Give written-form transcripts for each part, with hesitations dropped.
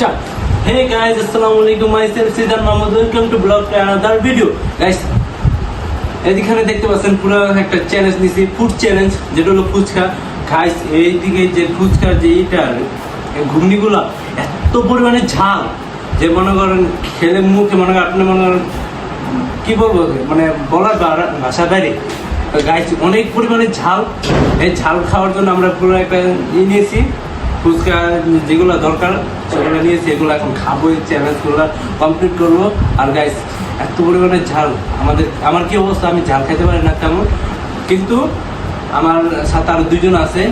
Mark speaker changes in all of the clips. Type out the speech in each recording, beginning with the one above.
Speaker 1: Start. Hey guys, Assalamualaikum. Myself Sidan Mahmood. Welcome to blog to another video. Guys, এদিকে দেখতে পাচ্ছেন পুরো একটা চ্যালেঞ্জ নিছি, ফুড চ্যালেঞ্জ, যেটা হলো ফুচকা। গাইস, এইদিকে যে ফুচকা যে এইটার ঘুগনিগুলা এত পরিমাণে ঝাল যে মনে করেন খেলে মুখে মনে করেন আপনি মনে করেন কি বলবো মানে বলার ভাষা বাইরে। গাইস, অনেক পরিমাণে ঝাল। এই ঝাল খাওয়ার জন্য আমরা পুরো একটা নিয়েছি, ফুচকা যেগুলো দরকার সেগুলো নিয়েছি, এগুলো এখন খাবো, এই চ্যালেঞ্জগুলো কমপ্লিট করবো। আর গাইস, এত পরিমাণে ঝাল আমার কি অবস্থা, আমি ঝাল খাইতে পারি না তেমন, কিন্তু আমার সাথে আরও দুজন আছে,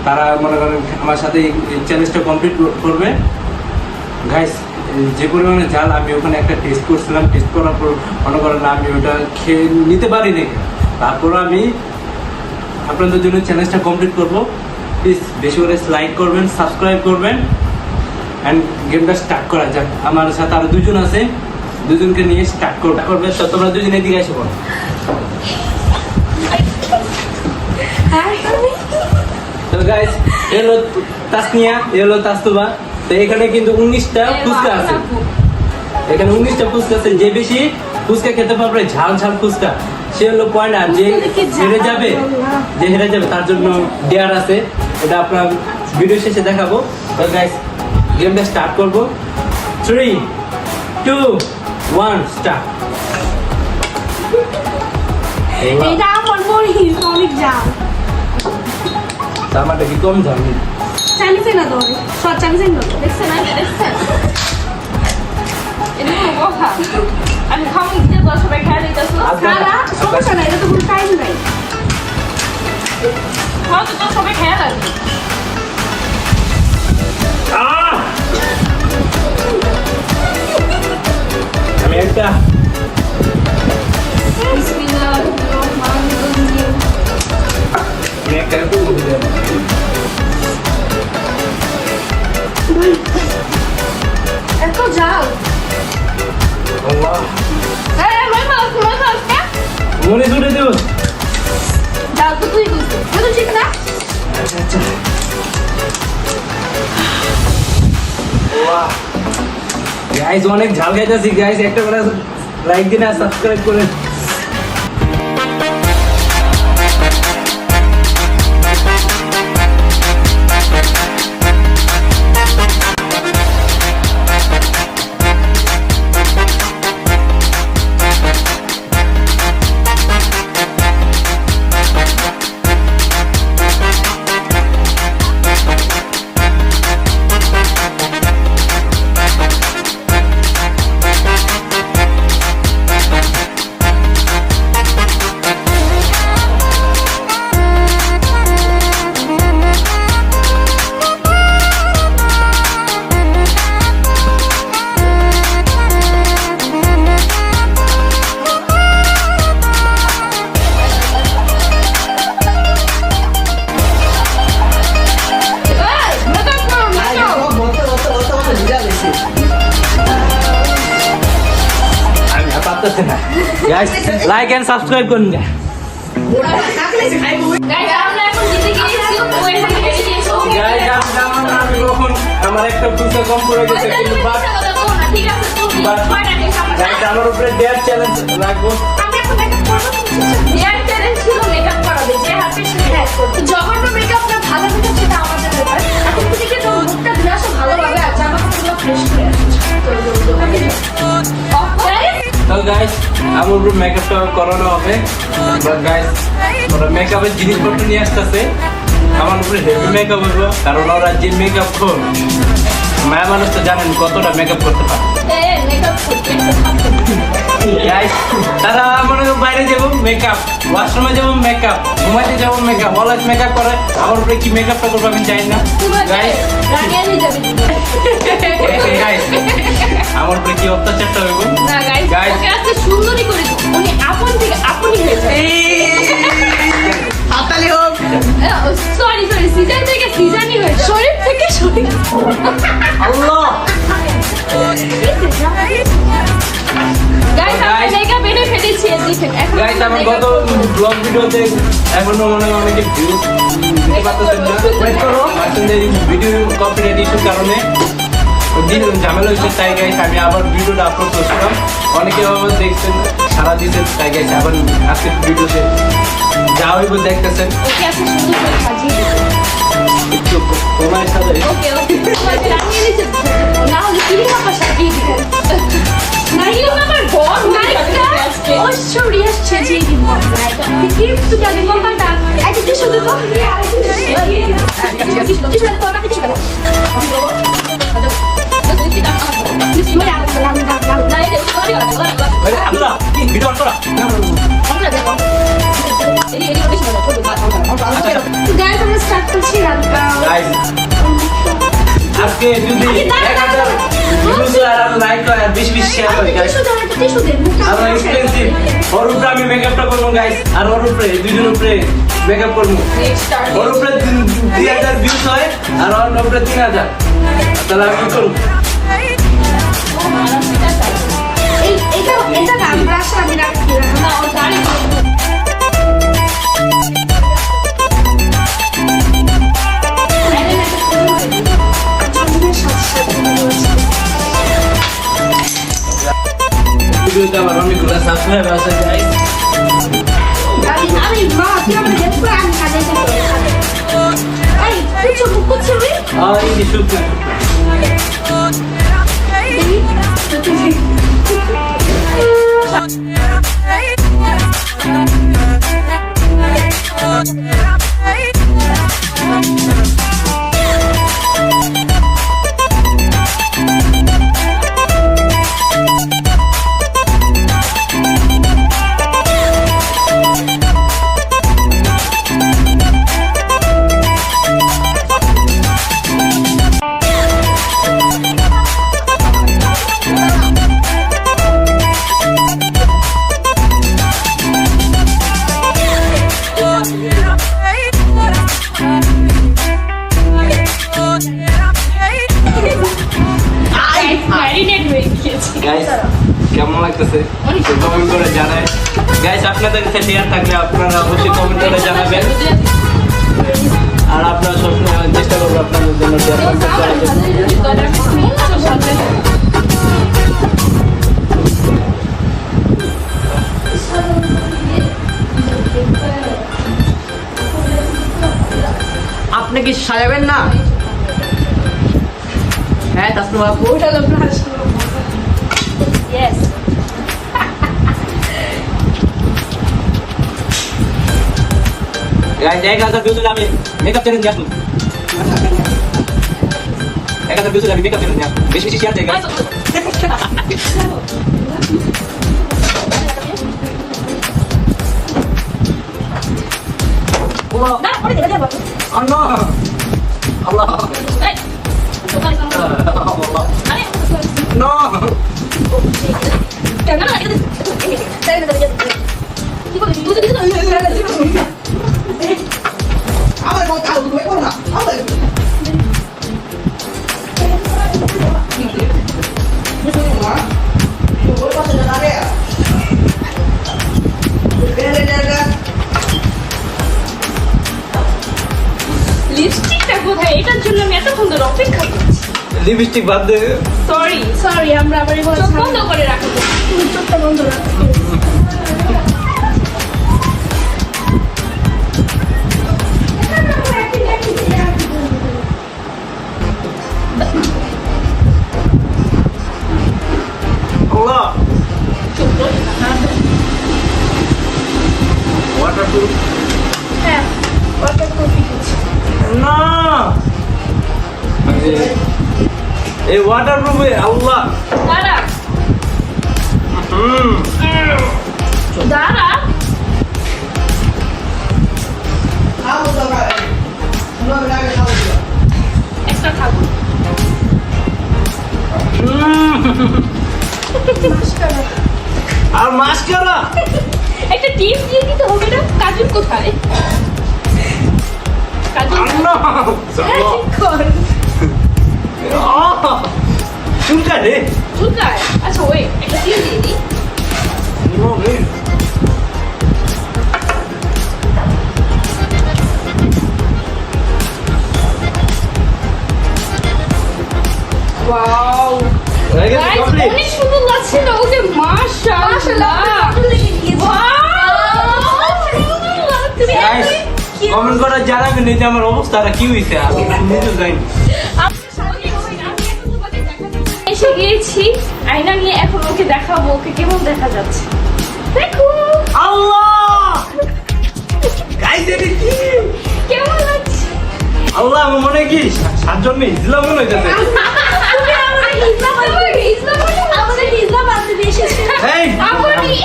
Speaker 1: তারা মনে করেন আমার সাথে এই চ্যালেঞ্জটা কমপ্লিট করবে। গাইস, যে পরিমাণে ঝাল আমি ওখানে একটা টেস্ট করছিলাম, টেস্ট করার পর মনে করেন আমি ওটা খেয়ে নিতে পারিনি, তারপরও আমি আপনাদের জন্য চ্যালেঞ্জটা কমপ্লিট করবো। প্লিজ বেশি করে লাইক করবেন, সাবস্ক্রাইব করবেন, অ্যান্ড গেমটা স্টার্ট করা যাক। আমার সাথে আরও দুজন আছে, দুজনকে নিয়ে স্টার্ট করবে। তো তোমরা দুজন এদিকে এসে পড়ো। তো গাইস, এলো তাসনিয়া, এলো তাসতুবা। তো এখানে কিন্তু 19টা ফুচকা আছে, এখানে 19টা ফুচকা আছে। যে বেশি ফুচকা খেতে পারবে, ঝাল ঝাল ফুচকা, সে হলো পয়েন্ট। আর যে হেরে যাবে তার জন্য ডেয়ার আছে, এটা আপনার ভিডিও শেষে দেখাবো। তো গাইস, গেমটা স্টার্ট করবো। 3, 2, 1 স্টার্ট।
Speaker 2: এটা আমার মরিচ অনেক জাল।
Speaker 1: তার মানে কি কম ঝাল?
Speaker 2: চালিছে না তো, সব চালিছে না, দেখছেন না, দেখছেন এটা তো কথা। আমি খাওয়া দিতে তো সবাই খাই দিতেছ সারা সমস্যা নাই, এটা তো কোনো টাইম নাই, খাওয়া তো সবাই খাই লাগবে।
Speaker 1: আমি একটা
Speaker 2: এত জাল
Speaker 1: মনে ছুটে দেব,
Speaker 2: জাল তো তুই বুঝতে তো ঠিক না।
Speaker 1: গাইস, অনেক ঝাল খাইতেছি। গাইস, একটা করে লাইক দিন আর সাবস্ক্রাইব করেন। Guys, like and subscribe করুন।
Speaker 2: গাইস, আমরা এখন জিতে গিয়েছি, ওই
Speaker 1: গাইস, আমি কখন আমার একটা ফুচকা কম পড়ে গেছে, কিন্তু বাট
Speaker 2: ঠিক আছে তুমি
Speaker 1: গাইস, আমার উপরে ডেয়ার চ্যালেঞ্জ রাখবো।
Speaker 2: আমি এখন মেকআপ করব, হেয়ার চ্যালেঞ্জ ছিল মেকআপ করাবে, যে হাতে হেয়ার করতে যখন মেকআপ না ভালো মেকআপ সেটা আমাদের ব্যাপার। এখন থেকে তো মুখটা ধুয়ে আসো ভালোভাবে, আর জামা কাপড়গুলো ফ্রেশ করে
Speaker 1: তো গাইস, আমার উপর মেকআপটা করানো হবে। বাট গাইস, ওরা মেকআপের জিনিসপত্র নিয়ে আসতেছে, আমার উপরে হেভি মেকআপ হইব, কারণ ওরা যে মেকআপ কর মায়া মানুষ তো জানেন কতটা মেকআপ করতে পারে। গাইস, তারা মনে করো বাইরে যাবো মেকআপ, ওয়াশরুমে যাবো মেকআপ, ঘুমাইতে যাবো মেকআপ, অলওয়েজ মেকআপ করে। আমার উপরে কি মেকআপটা করবো আমি জানি না। গাইস, গাইস, আমার উপরে কি অত্যাচারটা হইব
Speaker 2: না। গাইস, ওকে আজকে সুন্দরী করে দিই, উনি আপন থেকে আপনি হয়ে যায়। হাতালি হোক, সরি সিজন থেকে সিজনই হয়ে যায়, শরীর থেকে শরীর।
Speaker 1: আল্লাহ,
Speaker 2: গাইস, আমি মেকআপ এনে ফেলেছি দেখেন। এখন
Speaker 1: গাইস, আমার গত ব্লগ ভিডিওতে এখনো মনে হয় অনেকে ভিউজ দিতে পারতেছেন না। ওয়েট করো, আসলে ভিডিও কপিরাইট ইস্যুর কারণে দিন ঝামেলা হয়েছে, তাই গাইস আমি আবার ভিডিওটা আপলোড করছিলাম, অনেকে আবার দেখছেন সারা দিয়েছেন, তাই গাইস আবার আজকে ভিডিওতে যা হইব দেখতেছেন।
Speaker 2: ওকে আছে সুন্দর করে সাজিয়ে দিতে।
Speaker 1: একটু তোমার সাথে
Speaker 2: ওকে ওকে তোমাকে রানিয়ে দিতে, না হলে কি বাবা সাজিয়ে দিবেন। নাইও আমার বড় নাইকা ঐশ্বরী আসছে যে কি কি তুই জানি কোনটা আইতে কি শুধু তো কিছু তো না কিছু না
Speaker 1: আমরা কি ভিডিও অন করা
Speaker 2: গাইস আমরা স্টার্ট করছি
Speaker 1: গাইস আজকে যদি 1000 ভিউজ আর লাইক আর বেশি শেয়ার করে গাইস আমরা এক্সপেন্সিভ ওর উপরে আমি মেকআপটা করব গাইস, আর ওর উপরে দুইজনের উপরে মেকআপ করব। ওর উপরে 2000 ভিউজ হয় আর ওর উপরে 3000, তাহলে আমি কি করব?
Speaker 2: এটা না ব্রাশ আমি রাখি না ও দাঁড়ি
Speaker 1: ভিডিওতে আমার অনেকগুলো সাবস্ক্রাইবার আছে গাইস।
Speaker 2: আমি মা তুই আমাকে হেল্প করে আমি কাজে যাবো এই কুছ রে
Speaker 1: আর এই শুকনা গাইস কেমন লাগতেছে কমেন্ট করে জানাই গাইস। আপনাদের কাছে শেয়ার থাকলে আপনারা অবশ্যই কমেন্ট করে জানাবেন, আর আপনারা সবসময় চেষ্টা করবো আপনাদের জন্য শেয়ার করার জন্য।
Speaker 3: আপনি কি সাজাবেন না? হ্যাঁ তাসনু বাবু,
Speaker 2: ওটা লোক ব্রাশ ইয়েস
Speaker 1: গাইস 1000 ভিউজ হলে আমি মেকআপ চ্যানেল নিয়ে আসবো। 1000 ভিউজ হলে আমি মেকআপ চ্যানেল নিয়ে আসবো। বেশি বেশি শেয়ার দেয় গাইস।
Speaker 2: না পরে দেখা যাবে
Speaker 1: আল্লাহ আল্লাহ
Speaker 2: এই দোকান আরে
Speaker 1: নো
Speaker 2: কেন না তাই না কি বলি তুই কিছু
Speaker 3: আমার কথা বলবো না। আমার
Speaker 2: লিপস্টিকটা কোথায়? এটার জন্য আমি এতক্ষণ ধরে অপেক্ষা করছি।
Speaker 1: লিপস্টিক বাদ দে।
Speaker 2: সরি আমরা আবার এগুলো বন্ধ করে রাখো, তুমি চোখটা বন্ধ রাখো।
Speaker 1: আল্লাহ ওয়াটারপ্রুফ
Speaker 2: হ্যাঁ ওটা কপি করছি
Speaker 1: না এই ওয়াটারপ্রুফে আল্লাহ
Speaker 2: দাঁড়া দাঁড়া
Speaker 3: খাবো তো ভাই, আমরা আগে খাবো।
Speaker 2: একটা খাবো
Speaker 1: আর মাস্কারা
Speaker 2: একটা টিপ দিয়ে দিতে হবে না। কাজল কোথায়? কাজল
Speaker 1: আল্লাহ
Speaker 2: কর
Speaker 1: চুলকা রে
Speaker 2: চুলকায়। আচ্ছা ওই একটা টিপ দিয়ে দিই। ওয়াও
Speaker 1: হয়ে গেছে
Speaker 2: Guys,
Speaker 1: কমপ্লিট
Speaker 2: অনেক সুন্দর লাগছে না ওকে মাশাআল্লাহ তুমি
Speaker 1: গাইস কমেন্ট করে জানাবেন এই যে আমার অবস্থাটা কি হইছে আমি নিজে জানি
Speaker 2: এসে গিয়েছি আয়না নিয়ে এখন ওকে দেখাবো ওকে কেমন দেখা যাচ্ছে দেখো
Speaker 1: আল্লাহ গাইস এটা কি
Speaker 2: কেমন লাগছে
Speaker 1: আল্লাহ আমার মনে কি সাতজন মেয়ে ইসলাম মনে হইতাছে
Speaker 2: তুমি আমাদের ইসলাম আনতে দিয়ে এসেছো
Speaker 1: এই
Speaker 2: আপনি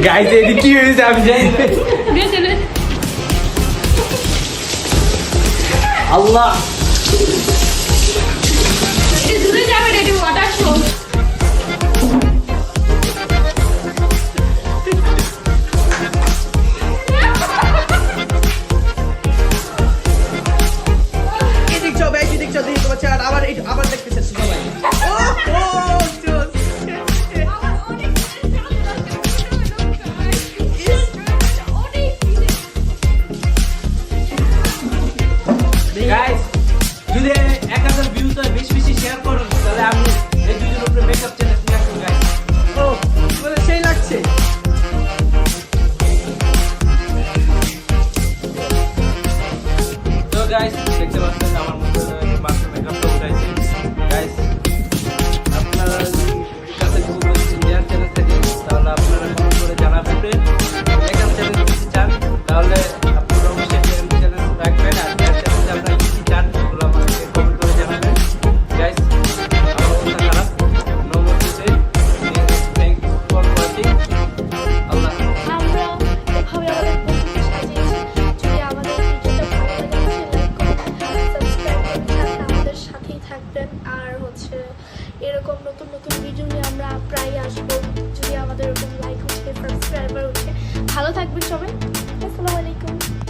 Speaker 1: গাইস এটা কি হইছে আমি জানি না। আল্লাহ
Speaker 2: দূরে যাবে রেডি ওয়াটার শো
Speaker 3: কি দেখছো ভাই কি দেখছো দেখি তোমার চেহারা আবার দেখতেছে সবাই ও জোস
Speaker 1: গাইস যদি 1000 ভিউ তো বেশি শেয়ার করুন তাহলে আমি এই দুইজন উপরে মেকআপ চ্যানেল নিয়ে আসবো গাইস
Speaker 3: ও বলে সেই লাগছে
Speaker 1: তো গাইস দেখতে পাচ্ছেন আমার মধ্যে মাস্টার মেকআপটা উঠাইছে গাইস আপনারা কাছে খুব ইন্ডিয়ান চ্যানেল থেকে তাহলে আপনারা কমেন্ট করে জানাবেন মেকআপ চ্যানেল যদি চান তাহলে আপনারা অবশ্যই চ্যানেল রাখবেন আর চ্যানেল আপনারা কি চান সেগুলো আমাকে কমেন্ট করে জানাবেন গাইস আমার অবস্থা খারাপ no more to say thank you for watching আল্লাহ
Speaker 4: আমরা এভাবে আমাদের বন্ধুকে সাজিয়েছি যদি আমাদের ভিডিওটা ভালো লাগে লাইক করুন সাবস্ক্রাইব করুন আমাদের সাথেই থাকবেন আর হচ্ছে এরকম নতুন নতুন ভিডিও নিয়ে আমরা প্রায় আসবো যদি আমাদের এরকম লাইক হচ্ছে সাবস্ক্রাইবার হচ্ছে ভালো থাকবেন সবাই আসসালামু আলাইকুম